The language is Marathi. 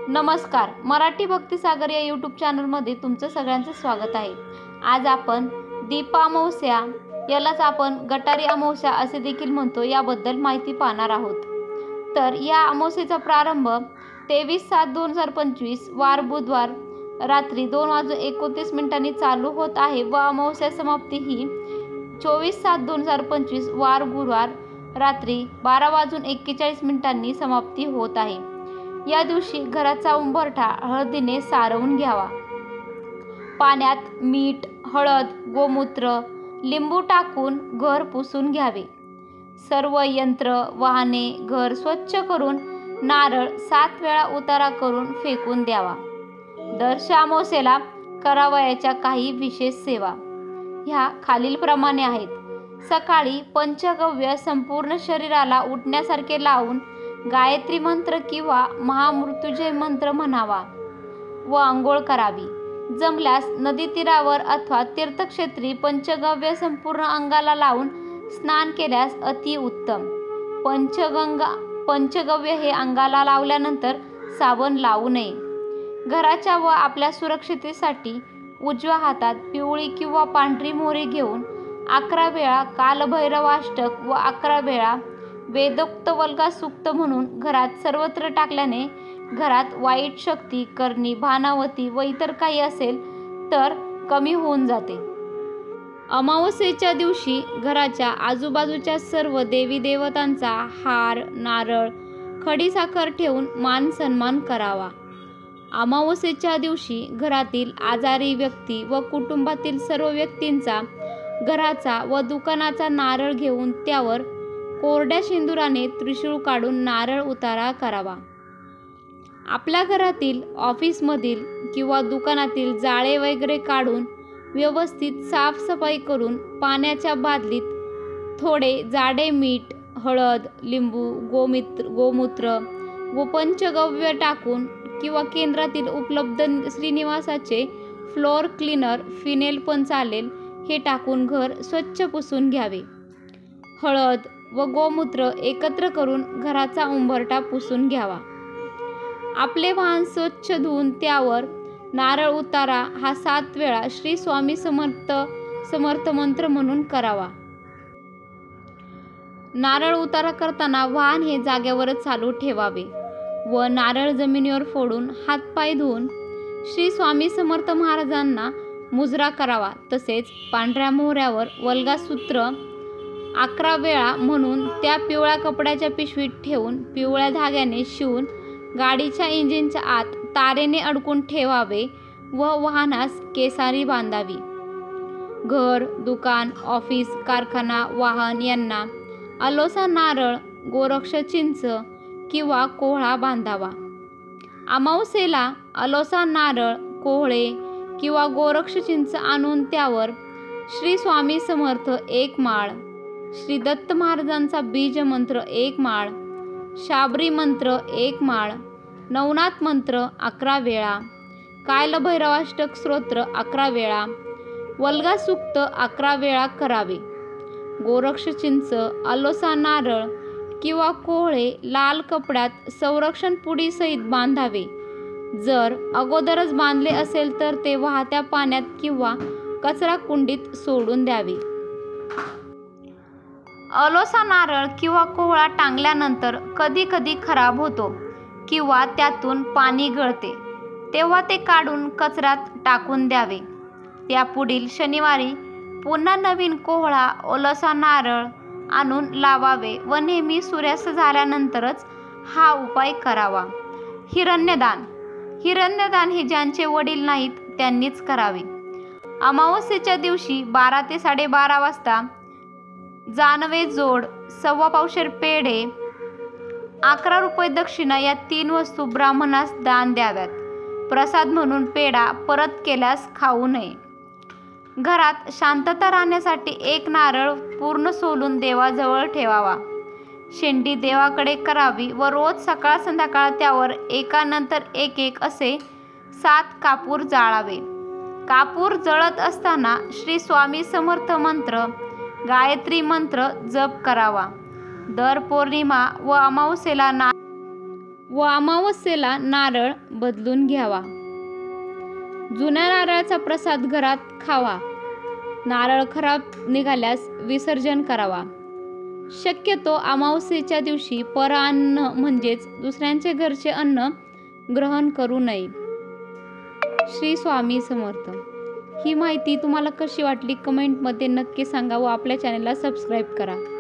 नमस्कार, मराठी भक्तिसागर या यूट्यूब चॅनलमध्ये तुमचं सगळ्यांचं स्वागत आहे। आज आपण दीपामावस्या, यालाच आपण गटारी अमावस्या असे देखील म्हणतो, याबद्दल माहिती पाहणार आहोत। तर या अमावस्येचा प्रारंभ 23/7/2025 वार बुधवार रात्री 2:29 चालू होत आहे व अमावस्या समाप्ती ही 24/7/2025 वार गुरुवार रात्री 12:41 समाप्ती होत आहे। या दिवशी घराचा उंबरठा हळदीने सारवून घ्यावा। पाण्यात मीठ, हळद, गोमूत्र, लिंबू टाकून घर पुसून घ्यावे। सर्व यंत्र, वाहने, घर स्वच्छ करून नारळ 7 वेळा उतारा करून फेकून द्यावा। दर अमावस्येला करावयाच्या काही विशेष सेवा ह्या खालीलप्रमाणे आहेत। सकाळी पंचगव्य संपूर्ण शरीराला उठण्यासारखे लावून गायत्री मंत्र किंवा महामृत्युंजय मंत्र म्हणावा व आंघोळ करावी। जमल्यास नदी तीरावर अथवा तीर्थक्षेत्री पंचगव्य संपूर्ण अंगाला लावून स्नान केल्यास अतिउत्तम। पंचगव्य हे अंगाला लावल्यानंतर साबण लावू नये। घराच्या व आपल्या सुरक्षिततेसाठी उजव्या हातात पिवळी किंवा पांढरी मोहरी घेऊन 11 वेळा कालभैरवाष्टक व 11 वेळा वेदोक्त वल्गा सूक्त म्हणून घरात सर्वत्र टाकल्याने घरात वाईट शक्ती, करणी, भानावती व इतर काही असेल तर कमी होऊन जाते। अमावस्येच्या दिवशी घराच्या आजूबाजूच्या सर्व देवी देवतांचा हार, नारळ, खडीसाखर ठेवून मान सन्मान करावा। अमावस्येच्या दिवशी घरातील आजारी व्यक्ती व कुटुंबातील सर्व व्यक्तींचा घराचा व दुकानाचा नारळ घेऊन त्यावर कोरड्या शेंदुराने त्रिशूळ काढून नारळ उतारा करावा। आपल्या घरातील, ऑफिसमधील किंवा दुकानातील जाळे वगैरे काढून व्यवस्थित साफसफाई करून पाण्याच्या बादलीत थोडे जाडे मीठ, हळद, लिंबू, गोमूत्र व पंचगव्य टाकून किंवा केंद्रातील उपलब्ध श्रीनिवासाचे फ्लोअर क्लीनर, फिनेल पण चालेल, हे टाकून घर स्वच्छ पुसून घ्यावे। हळद व गोमूत्र एकत्र करून घराचा उंबरठा पुसून घ्यावा। आपले वाहन स्वच्छ धुवून त्यावर नारळ उतारा हा 7 वेळा श्री स्वामी समर्थ मंत्र म्हणून करावा। नारळ उतारा करताना वाहन हे जागेवरच चालू ठेवावे व नारळ जमिनीवर फोडून हातपाय धुवून श्री स्वामी समर्थ महाराजांना मुजरा करावा। तसेच पांढऱ्या मोहऱ्यावर वल्गा सूत्र 11 वेळा म्हणून त्या पिवळ्या कपड्याच्या पिशवीत ठेवून पिवळ्या धाग्याने शिवून गाडीच्या इंजिनच्या आत तारेने अडकून ठेवावे व वाहनास केसारी बांधावी। घर, दुकान, ऑफिस, कारखाना, वाहन यांना अलोसा नारळ, गोरक्ष चिंच किंवा कोहळा बांधावा। अमावस्येला अलोसा नारळ, कोहळे किंवा गोरक्ष चिंच आणून त्यावर श्री स्वामी समर्थ 1 माळ, श्री दत्त महाराजांचा बीज मंत्र 1 माळ, शाबरी मंत्र 1 माळ, नवनाथ मंत्र 11 वेळा, कालभैरवाष्टक स्तोत्र 11 वेळा, वल्गा सूक्त 11 वेळा करावे। गोरक्ष चिंच, अलोसा नारळ किंवा कोहळे लाल कपड्यात संरक्षण पुडी सहित बांधावे। जर अगोदरच बांधले असेल तर ते वाहत्या पाण्यात किंवा कचरा कुंडीत सोडून द्यावे। अलोसा नारळ किंवा कोहळा टांगल्यानंतर कधी कधी खराब होतो किंवा त्यातून पाणी गळते, तेव्हा ते काढून कचऱ्यात टाकून द्यावे। त्यापुढील शनिवारी पुन्हा नवीन कोहळा, अलोसा नारळ आणून लावावे व नेहमी सूर्यास्त झाल्यानंतरच हा उपाय करावा। हिरण्यदान हे ज्यांचे वडील नाहीत त्यांनीच करावे। अमावस्येच्या दिवशी 12 ते 12:30 वाजता जानवे जोड, 1.25 पावशेर पेढे, 11 रुपये दक्षिणा या 3 वस्तू ब्राह्मणास दान द्याव्यात। प्रसाद म्हणून पेढा परत केल्यास खाऊ नये। घरात शांतता राहण्यासाठी 1 नारळ पूर्ण सोलून देवाजवळ ठेवावा। शेंडी देवाकडे करावी व रोज सकाळ संध्याकाळ त्यावर एकानंतर एक असे 7 कापूर जाळावे। कापूर जळत असताना श्री स्वामी समर्थ मंत्र, गायत्री मंत्र जप करावा। दर पौर्णिमा व अमावस्येला व अमावस्येला नारळ बदलून घ्यावा. जुन्या नारळाचा प्रसाद घरात खावा. नारळ खराब निघाल्यास विसर्जन करावा. शक्यतो अमावस्येच्या दिवशी परअन्न म्हणजेच दुसऱ्यांचे घरचे अन्न ग्रहण करू नये. श्री स्वामी समर्थ. ही माहिती तुम्हाला कशी वाटली कमेंटमध्ये नक्की सांगा व आपल्या चॅनलला सबस्क्राईब करा.